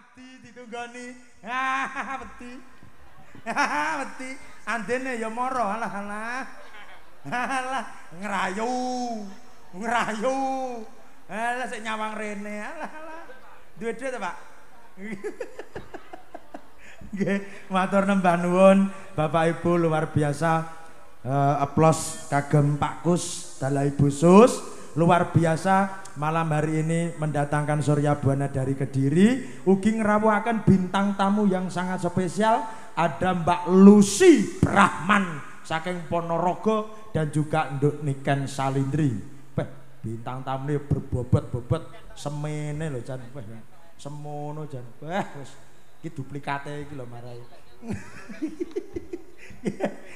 Wedi ditunggoni. Wedi. Wedi. Andene ya moro alah. Alah ngerayu. Alah sik nyawang rene alah. Duwe-duwe ta, Pak? Nggih, matur nembah nuwun Bapak Ibu luar biasa. Aplaus kagem Pak Kus dalah Ibu Sus luar biasa malam hari ini mendatangkan Surya Buana dari Kediri ugi ngrawuhaken bintang tamu yang sangat spesial ada Mbak Lucy Brahman saking Ponorogo dan juga Nduk Niken Salindri. Bintang tamu ini berbobot semene lho jan semono jan wis iki duplikate iki lho marai.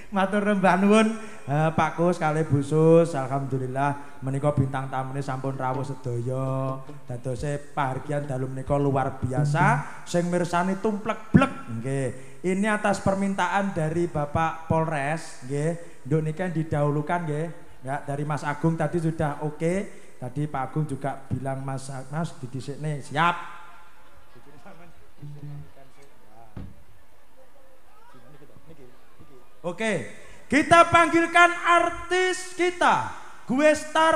Matur nembah nuwun Pak Kus kalih Bu Sus, alhamdulillah menika bintang tamune sampun rawuh sedaya. Dadose pahargyan dalu menika luar biasa, sing mirsani tumplek-blek nggih. Ini atas permintaan dari Bapak Polres nggih, Nduk Niken didahulukan nggih. Ya, dari Mas Agung tadi sudah oke. Tadi Pak Agung juga bilang Mas didhisikne siap. Oke, kita panggilkan artis kita. Gue Star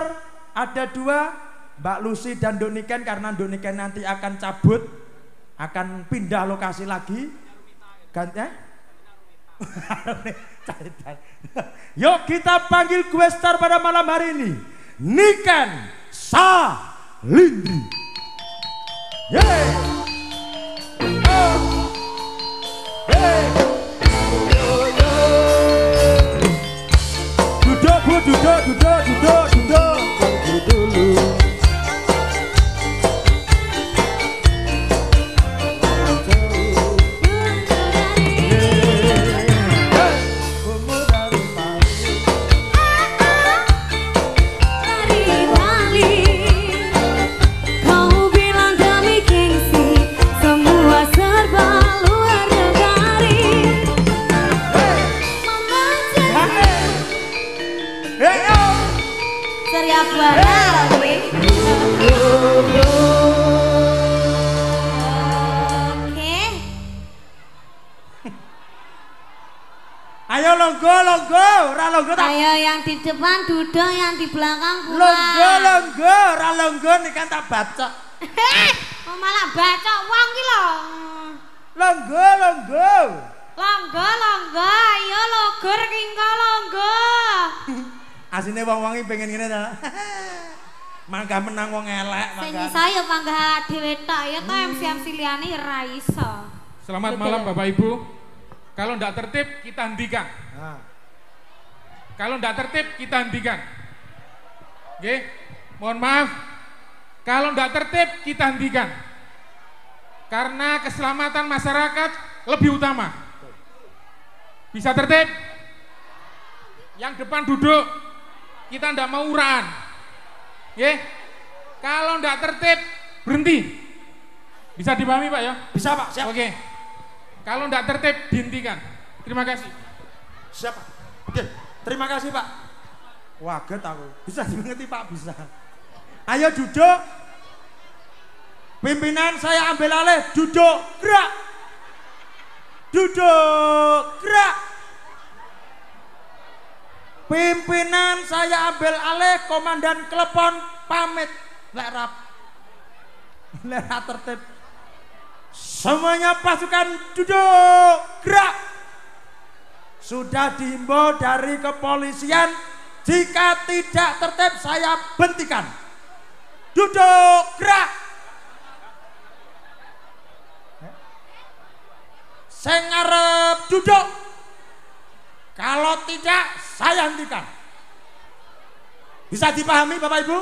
ada dua, Mbak Lucy dan Nduk Niken karena Nduk Niken nanti akan cabut, akan pindah lokasi lagi. Ganti Yuk kita panggil Gue Star pada malam hari ini. Niken Salindri. Yeay. Duduk dulu. Kau bilang demi gengsi semua serba luar dari Surya Buana lagi. Oke. Ayo longgo, ora longgo tak. Ayo yang di depan duduk, yang di belakang pulang. Longgo, ora longgo nih kan tak baca. Oh malah baca wong ki lho. Longgo. Longgo, ayo logor kingko longgo. Asine wong-wongi pengen ngene ta. Mangga menang wong elek Sing mangga. saya panggah dhewe tok ya to MC liyane ora iso. Selamat malam Bapak Ibu. Kalau ndak tertib kita hentikan. Kalau ndak tertib kita hentikan. Oke? Mohon maaf. Kalau ndak tertib kita hentikan. Karena keselamatan masyarakat lebih utama. Bisa tertib? Yang depan duduk. Kita ndak mau uraan. Oke? Kalau ndak tertib berhenti. Bisa dipahami Pak ya? Bisa Pak, siap. Oke. Kalau ndak tertib dihentikan. Terima kasih. Siap Pak. Oke, terima kasih Pak. Waget aku. Bisa dimengerti Pak, bisa. Ayo duduk. Pimpinan saya ambil alih. Duduk, gerak. Pimpinan saya ambil alih, komandan klepon pamit. Lek tertib. Semuanya pasukan duduk, gerak. Sudah dihimbau dari kepolisian, jika tidak tertib saya bentikan. Duduk, gerak. Sing ngarep duduk. Kalau tidak saya hentikan. Bisa dipahami Bapak Ibu?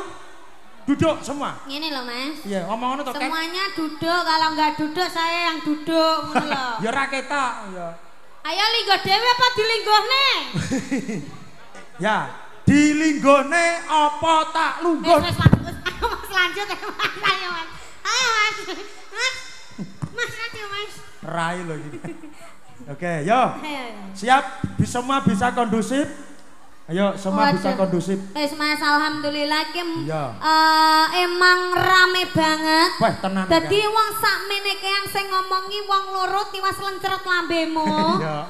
Duduk semua. Ngene lho Mas. Iya, ngomong ngono to, Kek. Semuanya duduk, kalau enggak duduk saya yang duduk ngono lho. Ya ora ketok, ya. Ayo linggo dhewe apa dilinggohne? Ya, dilinggone apa tak lungguh? Wis Mas lanjut ya Mas. Ayo Mas. Ayo Mas. Mas lanjut Mas. Rai loh ini. Oke, yo. Ayo. Siap, semua bisa kondusif. Ayo semua bisa kondusif. Wis Mas, alhamdulillah Kim. Iya. Emang rame banget. Wah, tenan. Dadi wong sakmene keang sing ngomongi wong loro tiwas lencret lambemu. Iya.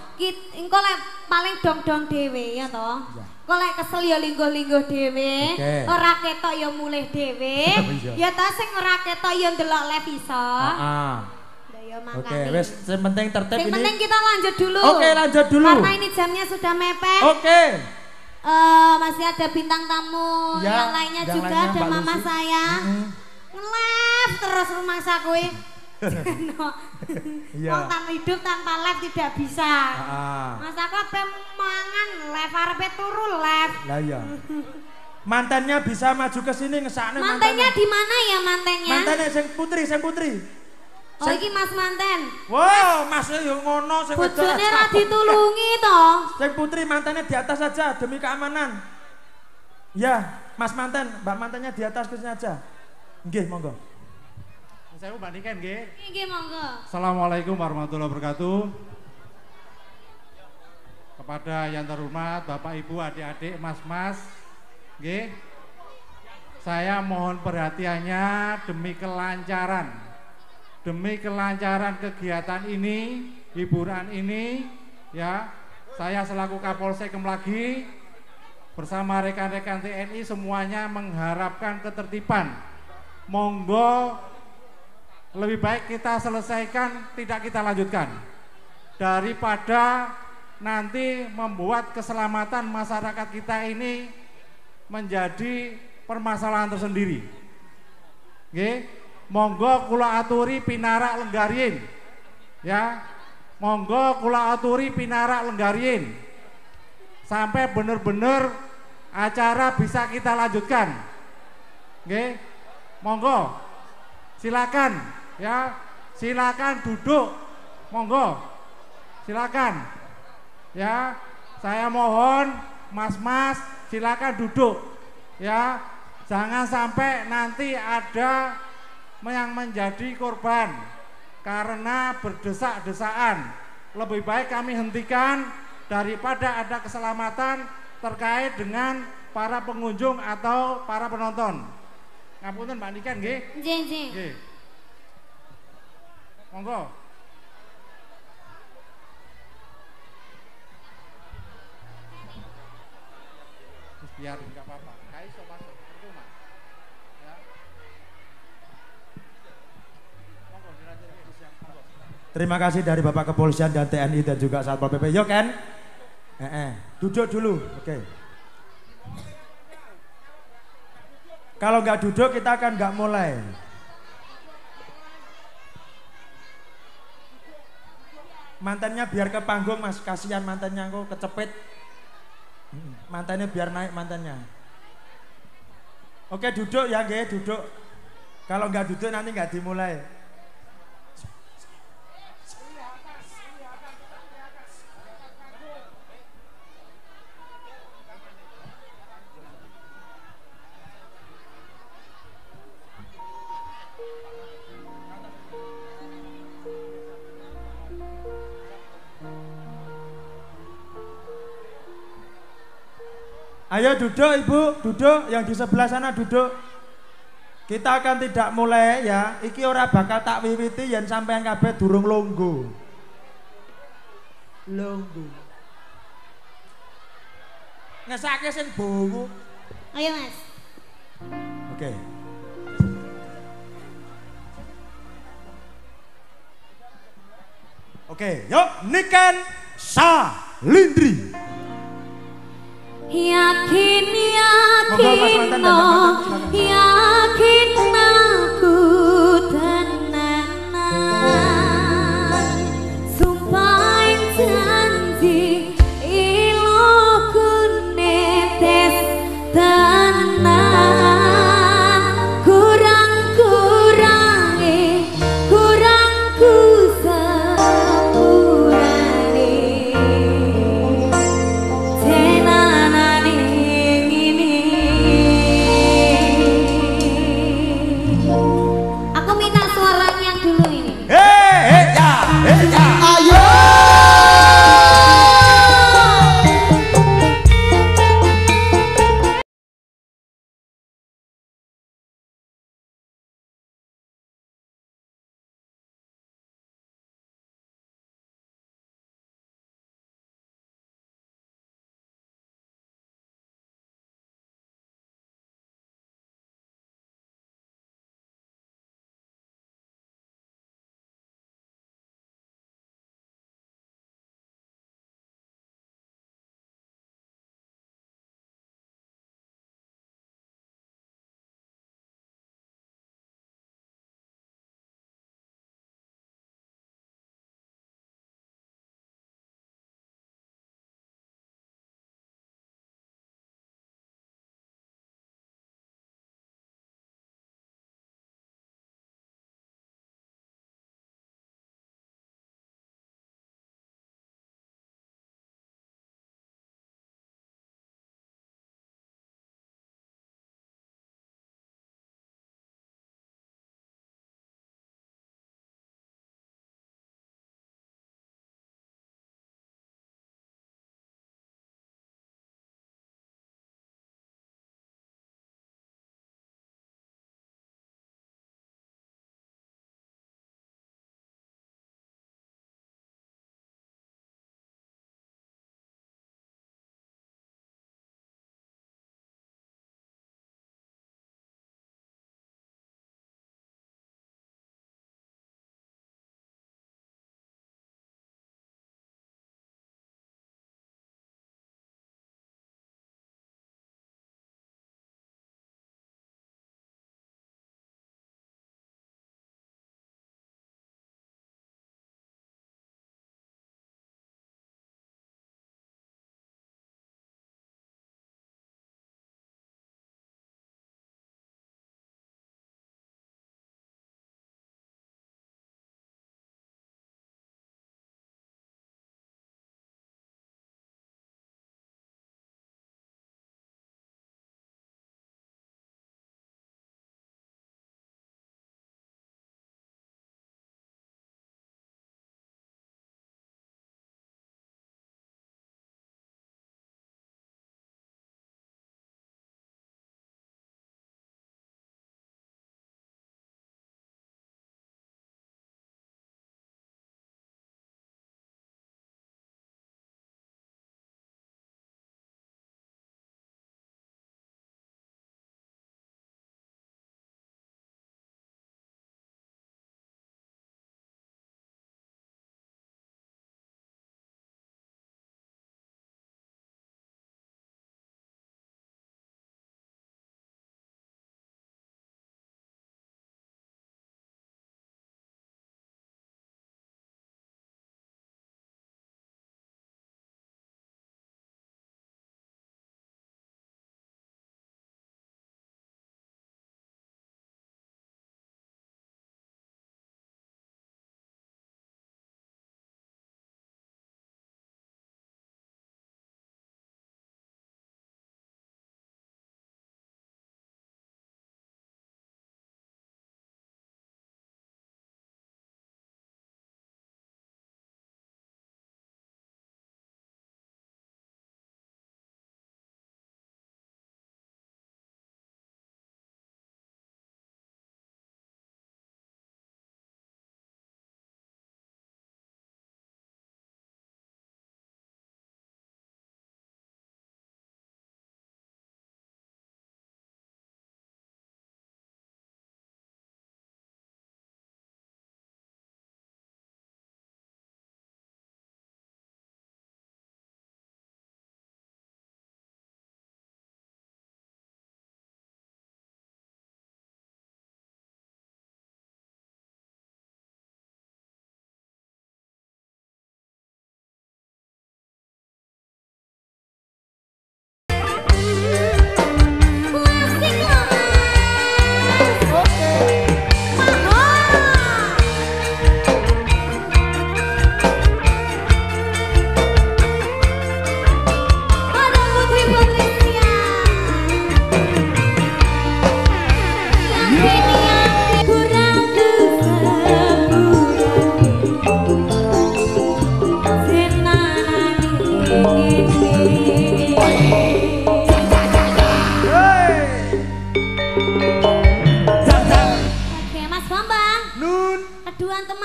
Engko lek paling dong-dong dhewe ya toh. Kok lek kesel ya lingguh-lingguh dhewe, ora ketok ya mulih dhewe. Ya ta sing ora ketok ya ndelok live iso. Heeh. Ya makane. Oke, wis sing penting tertib ini. Sing penting kita lanjut dulu. Oke, lanjut dulu. Karena ini jamnya sudah mepet. Oke. Masih ada bintang tamu ya, yang lainnya juga lainnya, ada mama Lucy. Saya. Nge-live terus rumah saku. Wong tamu hidup tanpa live tidak bisa. Mas aku ape mangan live arepe turu live. Lah iya. Mantannya bisa maju ke sini ngesakne mantannya. Di mana ya mantannya? Mantannya sing putri. Oh iki Mas manten. Wow, Mas yo ngono sing wedok. Bojone ra ditulungi to. Sing putri mantannya di atas saja demi keamanan. Ya, Mas manten, Mbak mantannya di atas ke sini aja. Nggih, monggo. Saya bandingkan nggih. Nggih, monggo. Assalamualaikum warahmatullahi wabarakatuh. Kepada yang terhormat Bapak Ibu, adik-adik, mas-mas, nggih. Saya mohon perhatiannya demi kelancaran kegiatan ini, hiburan ini, ya. Saya selaku Kapolsek Kemlagi bersama rekan-rekan TNI semuanya mengharapkan ketertiban. Monggo lebih baik kita selesaikan, tidak kita lanjutkan, daripada nanti membuat keselamatan masyarakat kita ini menjadi permasalahan tersendiri. Nggih. Monggo kula aturi pinarak lenggarien, ya. Monggo kula aturi pinarak lenggarien sampai benar-benar acara bisa kita lanjutkan. Nggih. Monggo. Silakan, ya. Silakan duduk. Monggo. Silakan. Ya. Saya mohon mas-mas silakan duduk. Ya. Jangan sampai nanti ada yang menjadi korban karena berdesak-desaan. Lebih baik kami hentikan daripada ada keselamatan terkait dengan para pengunjung atau para penonton. Ngapunten Mbak Niken nggih? Nggih. Nggih. Monggo. Biar enggak apa-apa. Kayak iso masuk. Percuma. Ya. Terima kasih dari Bapak Kepolisian dan TNI dan juga Satpol PP. Yo Ken. Duduk dulu. Oke. Kalau nggak duduk kita akan nggak mulai. Mantannya biar ke panggung Mas, kasihan mantannya kok kecepit. Mantannya biar naik mantannya. Oke duduk ya nggih, duduk. Kalau nggak duduk nanti nggak dimulai. Ayo duduk Ibu, duduk, yang di sebelah sana duduk. Kita akan tidak mulai ya. Iki ora bakal tak wiwiti yen sampean kabeh durung longgo. Longgo. Ngesake sing bowo. Ayo Mas. Oke. Oke, yuk Niken Salindri. Yakin yakin aku tenanan sumpah janji iloku netes tenan kurangku sepurane tenanan ini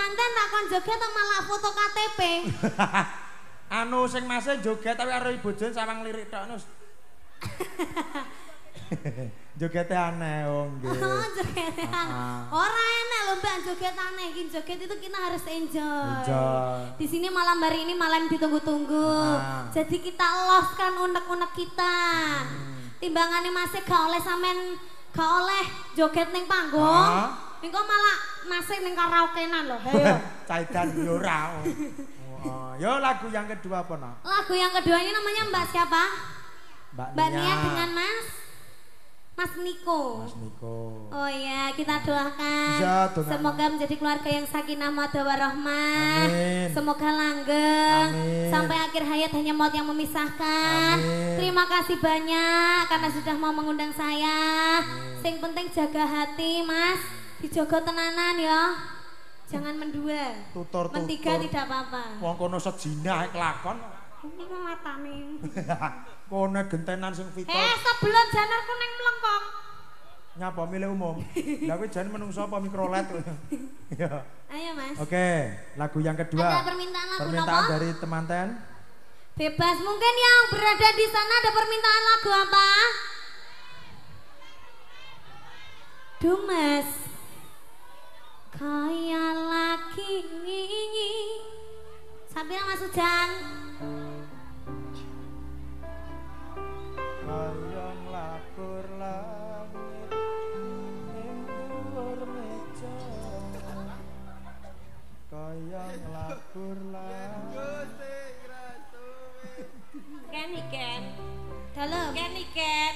manten tak kon joget atau malah foto KTP. Anu sing mase joget tapi karo bojone sawang lirik tok nus. Jogetnya aneh nggih. Oh, jogetnya aneh. Ora enak lho Mbak joget aneh. Iki joget itu kita harus enjoy. Di sini malam hari ini malam ditunggu-tunggu. Jadi kita loskan unek-unek kita. Timbangannya masih gak oleh sampean gak oleh joget ning panggung. Engko malah masih ning karaokean lho. Ayo. Caidan yo ora. Yo lagu yang kedua apa nak? Lagu yang keduanya namanya Mbak siapa? Mbak Nia dengan Mas Niko. Mas Niko. Oh iya, kita doakan. Ya, semoga menjadi keluarga yang sakinah mawaddah warahmah. Semoga langgeng sampai akhir hayat, hanya maut yang memisahkan. Amin. Terima kasih banyak karena sudah mau mengundang saya. Sing penting jaga hati, Mas. Dijogo tenanan ya. Jangan mendua. Tutur. Mentiga tidak apa-apa. Wong kono sejina kelakon. Ini matane. Kono gentenan sing vital. Sebelum janarku ning mlengkong. Nyapa milih umum. Lah kowe jan menungso apa mikrolet. Ya. Ayo Mas. Oke, lagu yang kedua. Ada permintaan lagu permintaan dari temanten. Bebas, mungkin yang berada di sana ada permintaan lagu apa? Dumes. Kaya laki ngingi. Sambil Mas Ujan. Kayang lakur langit ning dhuwur meja. Kayang lakur langit. Ken. Dalem. Ken.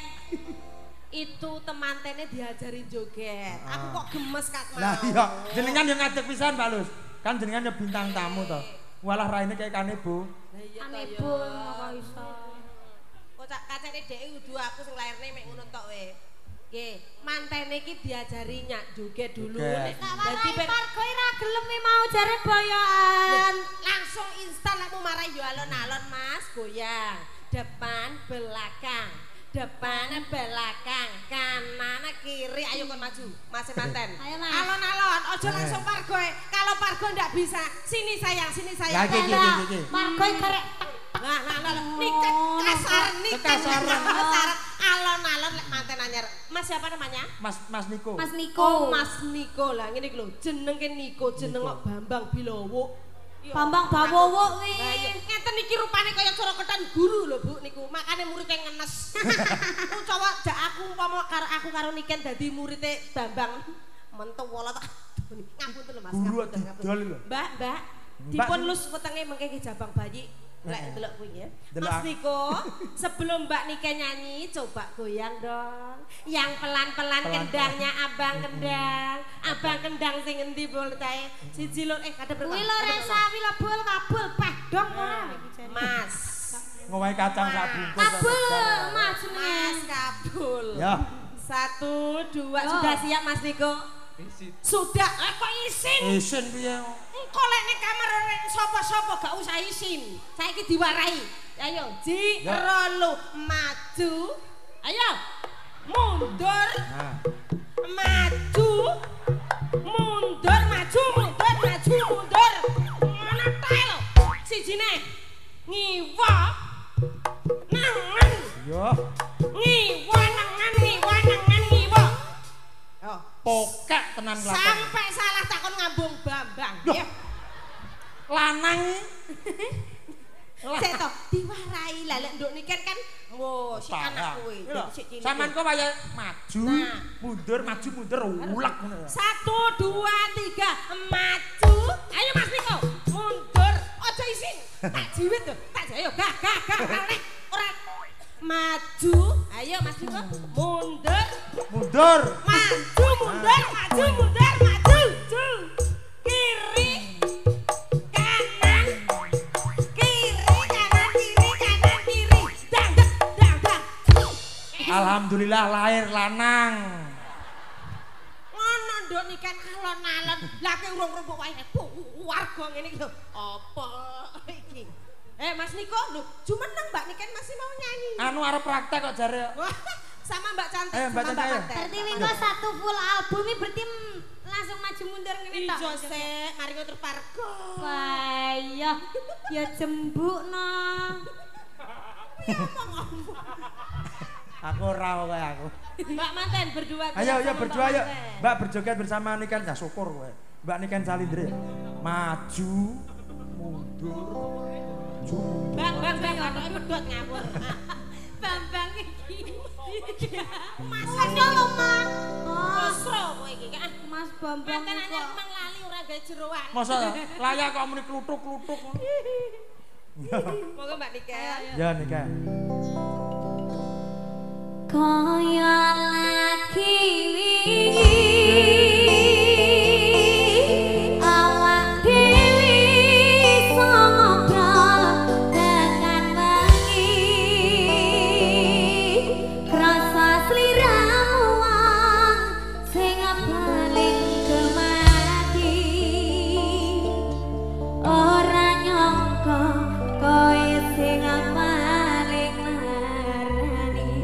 Itu temantennya diajari joget. Aku kok gemes kak mau. Lah iya, jenengan yang ngadeg pisan Pak Lus. Kan jenengan ya bintang tamu toh. Walah raine kayak Kanebo. Kanebo kok iso. Kocak kacane dhek kudu aku sing lairne mek ngono tok we. Nggih, mantene iki diajari nyak joget dulu. Dadi Margo ora gelem mau jare boyoan. Langsung instan aku marah yo alon-alon Mas, goyang. Depan belakang. Depan belakang, kanan kiri, ayo kon maju, Mas manten. Alon-alon, ojo langsung Pargo. Kalau Pargo ndak bisa, sini sayang. Margo karek. Nah, niket kasar. Alon-alon lek manten anyar. Mas siapa namanya? Mas Niko. Mas Niko. Oh, Mas Niko lah ngene iki lho, jenenge Niko, jeneng kok Bambang Bilowo. Bambang Bawowo kuwi. Ngeten iki rupane kaya cara ketan guru lho Bu niku. Makane muridé ngenes. Ku cowok jak aku umpama karo Niken dadi muridé Bambang. Mentu wala tak. Ngapunten lho Mas. Guru didol lho. Mbak. Dipun lus wetenge mengke jabang bayi. Lek delok kuwi ya. Mas Niko, sebelum Mbak Niken nyanyi, coba goyang dong. Yang pelan-pelan kendangnya Abang Kendang. Abang Kendang sing endi boltae? Siji lho ada berapa? Kuwi lho Resa, kuwi lho bul kabul peh dong ora. Mas. Ngowahi kacang sak bungkus. Kabul, Mas kabul. Ya. 1, 2, sudah siap Mas Niko? Sudah, kok isin? Isin piye? Engko lek ning kamar sapa-sapa gak usah isin. Saiki diwarai. Ayo, rolu maju. Ayo. Mundur. Maju. Mundur. Ngono tae lho. Sijine ngiwa. Nangan. Yo. Ngiwa. Oh, pokak tenan kelakon. Sampai salah takon ngambung Bambang. Ya. Lanang. Sik to, diwarai lah lek nduk niken kan. Wo, si anak kuwi. Saman kok kaya maju, mundur, ulek ngono. 1, 2, 3, maju. Ayo Mas Niko, mundur. Aja isin. Tak jiwit to. Tak ayo gak. Ora maju. Ayo Mas Niko, mundur. Maju. Kiri. Kanan. Kiri. Dang. Alhamdulillah lahir lanang. Ngono nduk niken alon-alon. Lah ki urung-urung wae warga ngene iki lho. Apa iki? Mas Niko lho, jumeneng Mbak Niken masih mau nyanyi. Anu arep praktek kok jare. sama Mbak Cantik. Ayo Mbak Cantik ayo. Berarti minggu satu full album ini berarti langsung maju mundur ngene tok. Ijo sik, mari ngono pargo. Wah, ya jembuk no. Aku ora kowe aku. Mbak Manten berdua. Ayo ya berdua yuk. Mbak berjoget bersama Niken ya syukur kowe. Mbak Niken Salindre. Maju, mundur, maju. Bang, katoke medhot ngawur. Bambang iki. Mas lho, Mas. Mosro kowe iki. Mas Bambang. Manten anyar mang lali ora gawe jeroan. Masa layak kok muni kluthuk-kluthuk. Monggo Mbak Niken. Ya Niken. Kaya lagi wingi awak dhewe ngobrol dengan wengi krasa sliramu sing paling gemati ora nyangka kowe sing paling marani.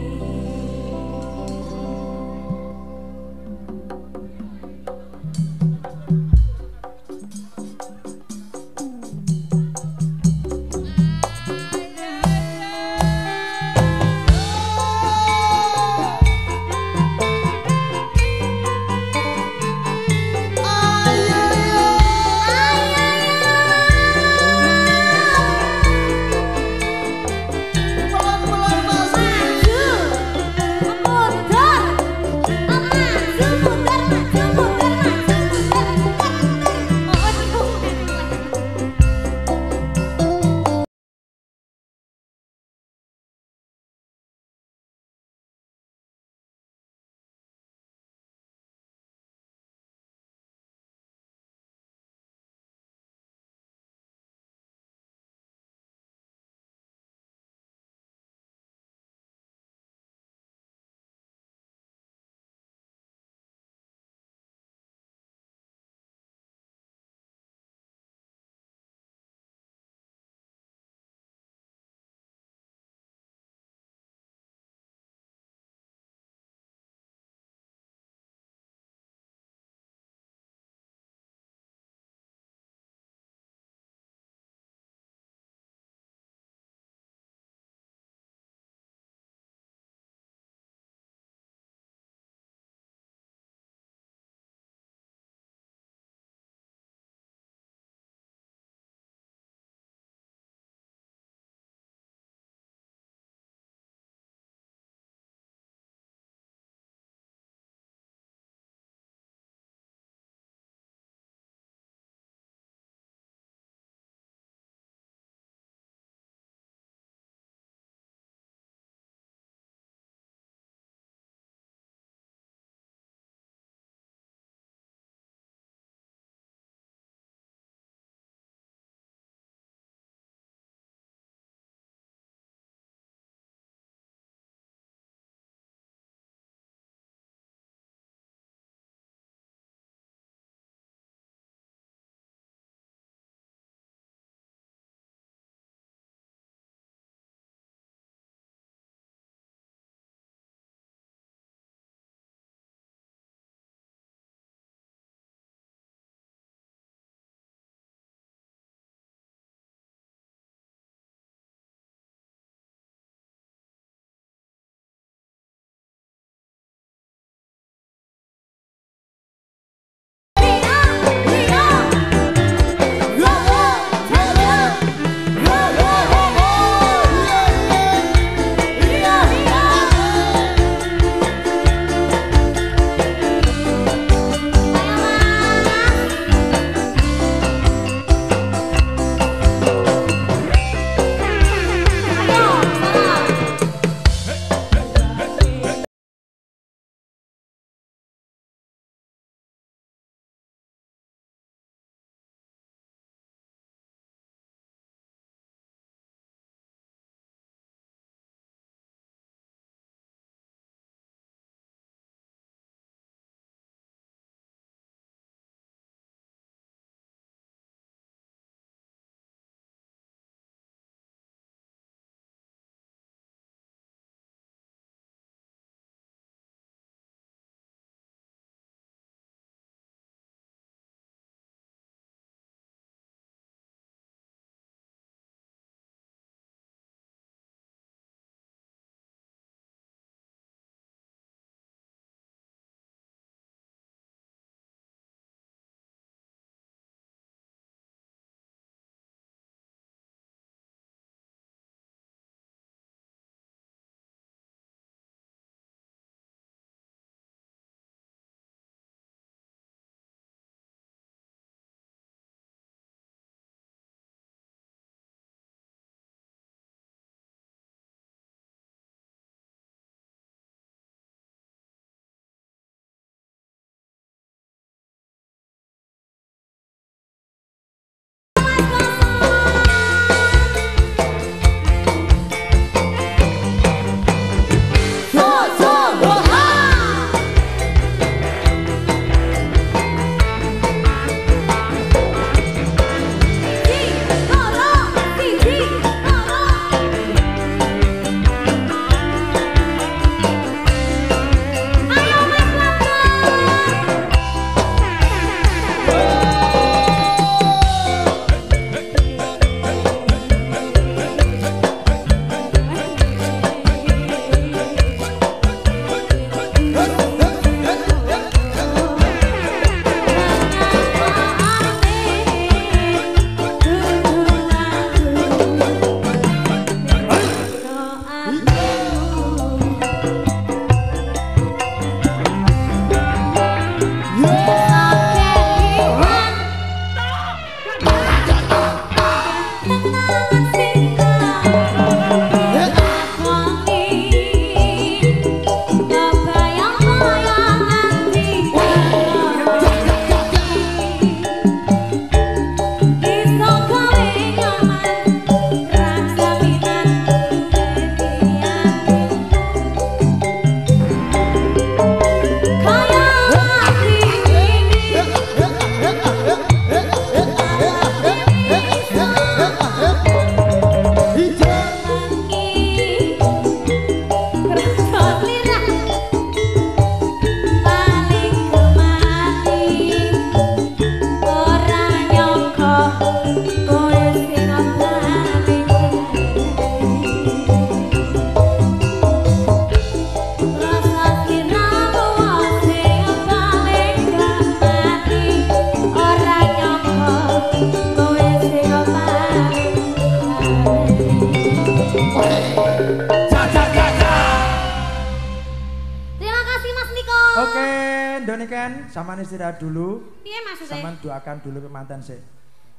Niken, sampean istirahat dulu. Piye maksudnya? Sampean doakan dulu mantan sik.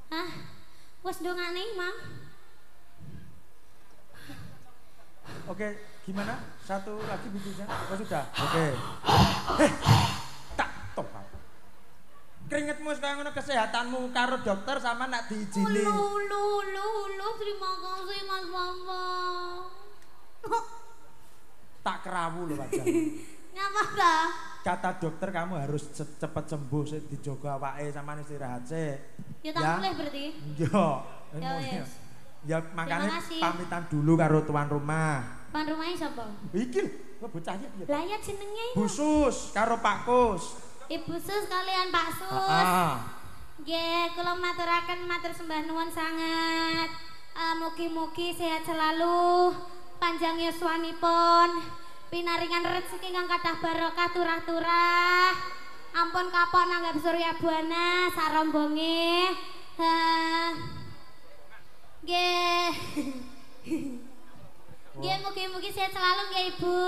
Hah? Wes dongane, Mang. Oke, gimana? Satu lagi bibitnya? Oh sudah. Oke. Tak top. Keringetmu sekarang ngono kesehatanmu karo dokter sama nak diizini. Lu, terima kasih Mas Bambang. Tak kerawu lho Pak Jan. Ngapa dah? Kata dokter kamu harus cepat sembuh, dijogo awake sama istirahat sik. Ya tak boleh berarti. Iya. Ya makanya pamitan dulu karo tuan rumah. Tuan rumahnya siapa? Iki lho, bocahnya piye? Lah ya jenenge. Bu Sus karo Pak Kus. Ibu Sus kalian Pak Sus. Nggih, kula maturaken matur sembah nuwun sanget. Mugi-mugi sehat selalu, panjang yuswanipun, pinaringan rezeki kang kathah barokah turah-turah. Ampun kapok nanggap surya buana sarombonge. Nggih. Nggih, mugi-mugi sehat selalu nggih Ibu.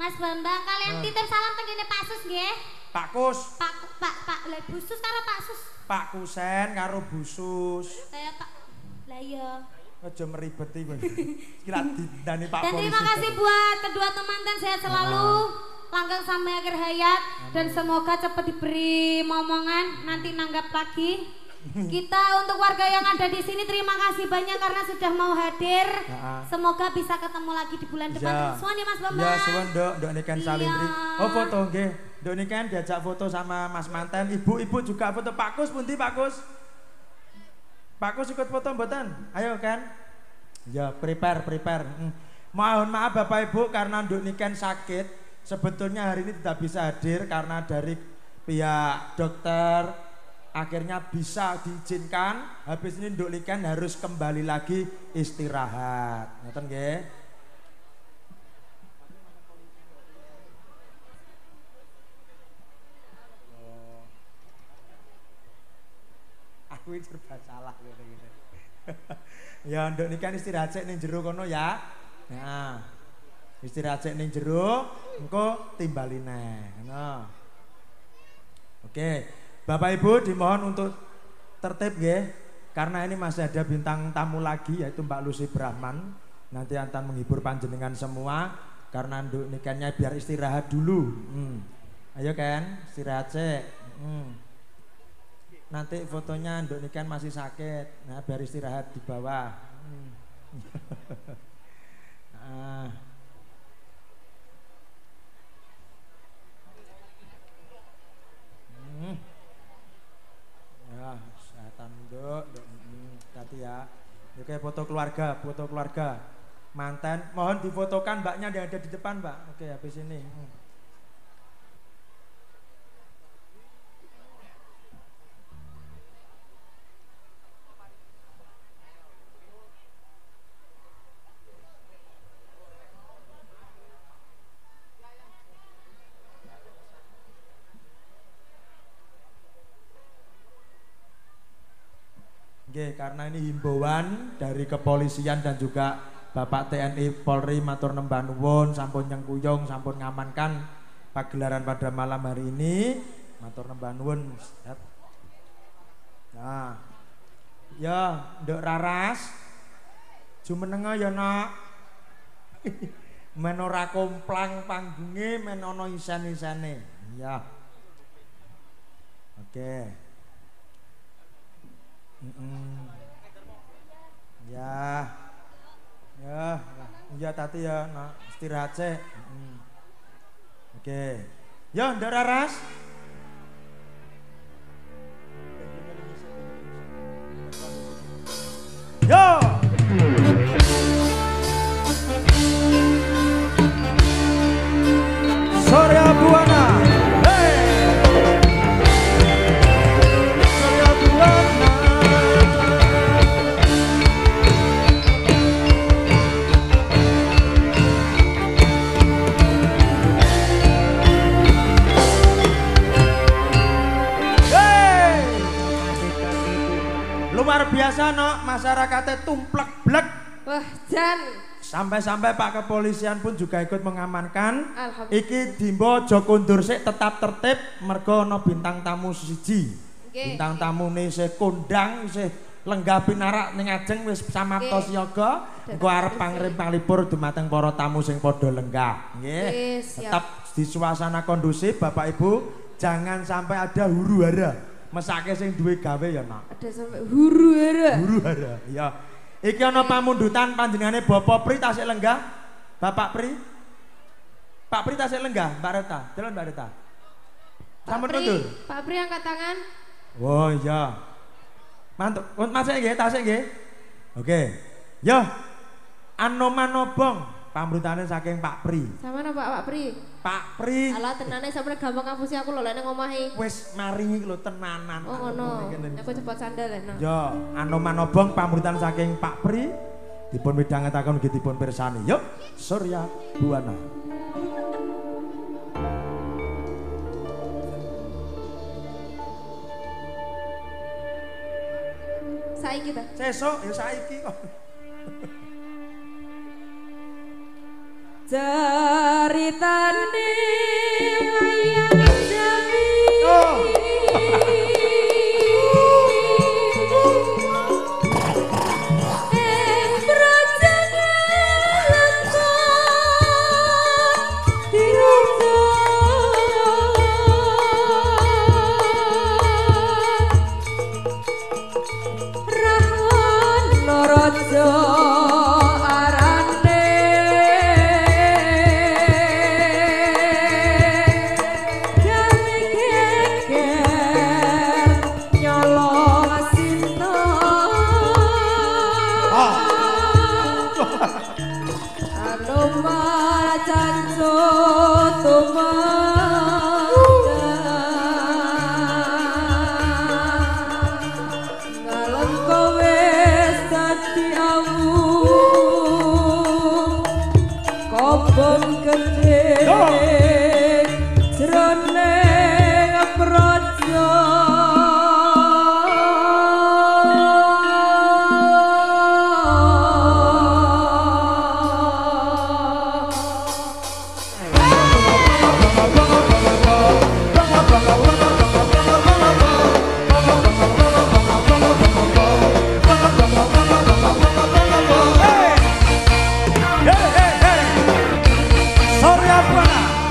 Mas Bambang kalian titip salam teng kene Pak Sus nggih. Pak Kus. Pak Le Bu Sus karo Pak Sus. Pak Kusen karo Bu Sus. Pak. Lah iya. Aja meribeti kowe. Iki lak didani Pak Polisi. Dan terima kasih buat kedua teman dan sehat selalu. Langgeng sampai akhir hayat dan semoga cepat diberi momongan nanti nanggap lagi. Kita untuk warga yang ada di sini terima kasih banyak karena sudah mau hadir. Semoga bisa ketemu lagi di bulan depan. Suwun ya Mas Bambang. Ya suwun Nduk Niken Salindri. Oh foto nggih. Nduk Niken diajak foto sama Mas Manten. Ibu-ibu juga foto. Pak Kus pundi Pak Kus? Pak Kus ikut foto mboten? Ayo kan? Ya prepare. Mohon maaf Bapak Ibu karena Nduk Niken sakit. Sebetulnya hari ini tidak bisa hadir karena dari pihak dokter akhirnya bisa diizinkan. Habis ini Nduk Niken harus kembali lagi istirahat. Ngoten nggih. Aku ini serba salah gitu. Ya Nduk Niken istirahat sik ning jero kono ya. Nah. Istirahat sik ning jero, engko timbali neh. Ngono. Oke. Bapak Ibu dimohon untuk tertib nggih. Karena ini masih ada bintang tamu lagi yaitu Mbak Lucy Brahman. Nanti akan menghibur panjenengan semua karena Nduk Nikennya biar istirahat dulu. Ayo kan, istirahat sik. Nanti fotonya Nduk Niken masih sakit. Nah, biar istirahat di bawah. Ya, kesehatan Nduk. Hati ya. Oke, foto keluarga. Manten, mohon difotokan mbaknya yang ada di depan, Mbak. Oke, habis ini. Karena ini himbauan dari kepolisian dan juga Bapak TNI Polri matur nembah nuwun sampun nyengkuyung sampun ngamankan pagelaran pada malam hari ini. Matur nembah nuwun. Nah. Ya, Nduk Raras. Jumenenga ya, Nak. Men ora komplang panggunge men ana isen-isene. Ya. Oke. Ya tati ya, nak istirahat sih. Oke. Ya, Nduk Raras. Yo. Surya Buana. Luar biasa no, masyarakatnya tumplek blek. Wah Jan, Sampai-sampai Pak Kepolisian pun juga ikut mengamankan. Iki dimbo aja kondur sik, tetap tertib mergo ana bintang tamu siji. Bintang tamune isih kondang, isih lenggah pinarak ning ajeng wis samapta siaga. Engko arep panglipur dumateng para tamu sing padha lenggah. Nggih. Tetap di suasana kondusif Bapak Ibu, jangan sampai ada huru-hara. Mesake sing duwe gawe ya nak. Ada sampai huru-hara. Huru-hara. Ya. Iki ana pamundutan panjenengane Bapak Pri tasik lenggah. Bapak Pri. Pak Pri tasik lenggah, Mbak Reta. Delon Mbak Reta. Sampun mundur. Pak Pri angkat tangan. Oh iya. Mantap. Masuk nggih, tasik nggih. Oke. Yo. Anomanobong pamrutane saking Pak Pri. Samana Pak Pri? Pak Pri. Alah tenane sampe gampang ngapusi aku lho lek nang omahe. Wis maringi lho tenanan. Oh ngono. Aku cepet sandal lho. Yo, Anomanobong pamrutan saking Pak Pri dipun midhangetaken ugi dipun pirsani. Yuk, Surya Buwana. Saiki ta? Sesuk ya saiki kok. Ceritane wayang jami. Surya Buwana.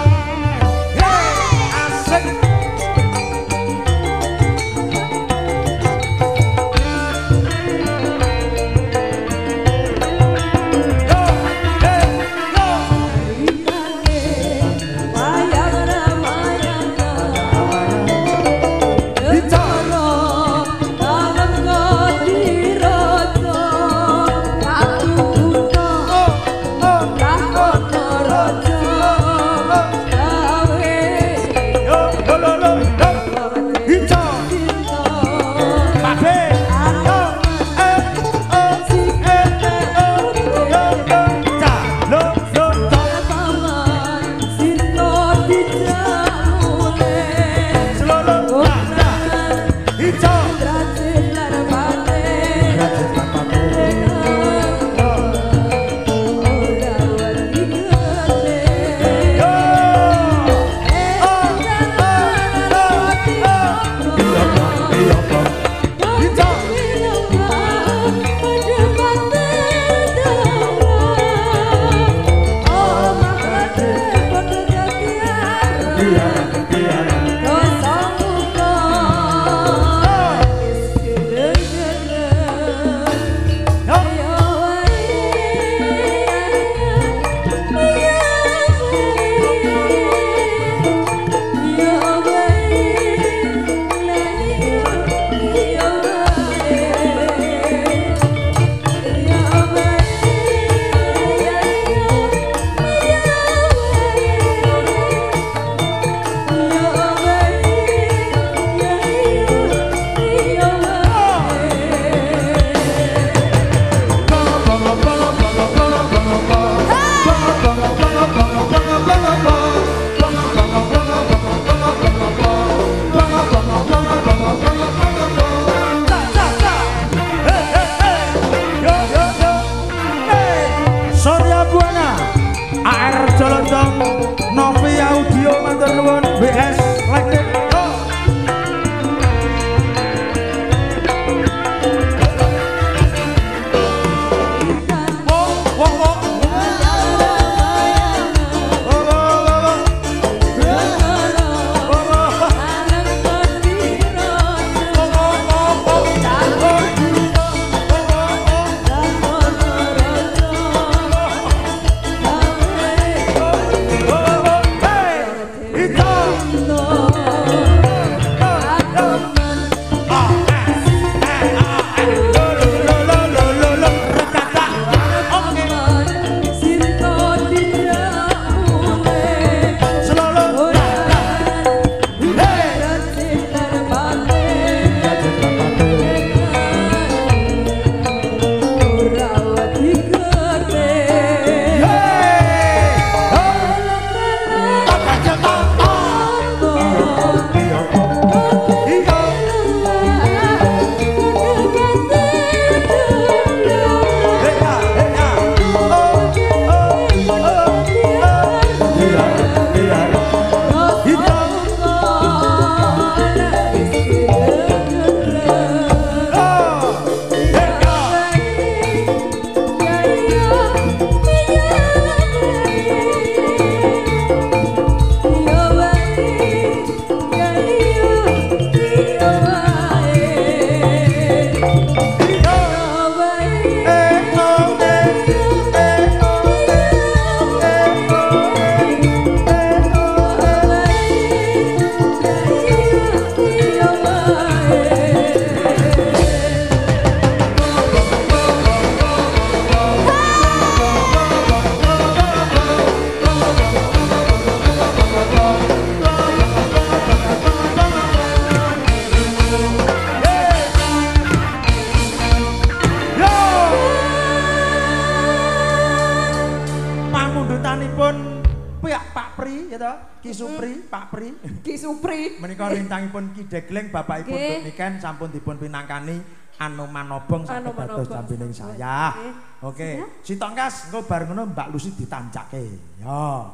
to, Ki Supri, Pak Pri. Ki Supri. Menika rintangipun Ki Degling Bapakipun Duk Niken sampun dipun pinangkani Anoman Obong saged dados jambining saya. Oke. Si Tongkas engko bar ngono Mbak Lucy ditancake. Ya.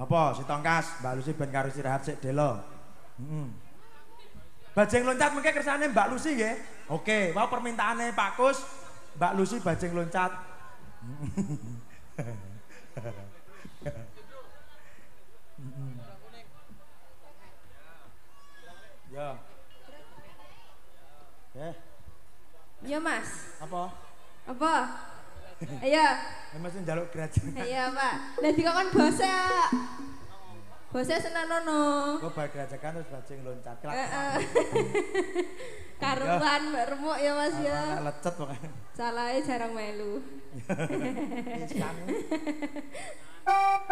Apa si Tongkas, Mbak Lucy ben karo istirahat sik delo. Bajing loncat mengke kersane Mbak Lucy nggih. Oke, wau permintaane Pak Kus, Mbak Lucy bajing loncat. Ya. Iya Mas. Apa? Apa? Ayo. Mas njaluk grajen. Iya Pak. Lah dikon bose. Bose senanono. Kok bar grajekan terus bajing loncat. Karuan Mbak Remuk ya Mas ya. Lecet pokoke. Salahe jarang melu. Wis kamu. Tahu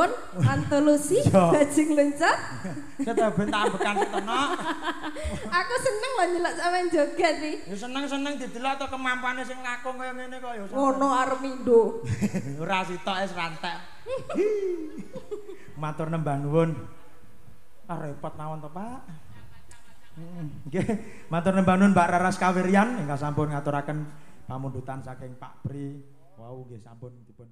nuwun antulusi bajing lencah. Kita ben tambekan setengah. Aku seneng lho nyelak sampean joget iki. Ya seneng-seneng didelok to kemampuane sing ngakung kaya ngene kok ya. Ngono Armindo. Ora sitok wis rantek. Matur nembah nuwun. Ah repot mawon to, Pak. Nggih, matur nembah nuwun Mbak Raras Kawiryan ingkang sampun ngaturaken pamundutan saking Pak Pri. Wau nggih sampun dipun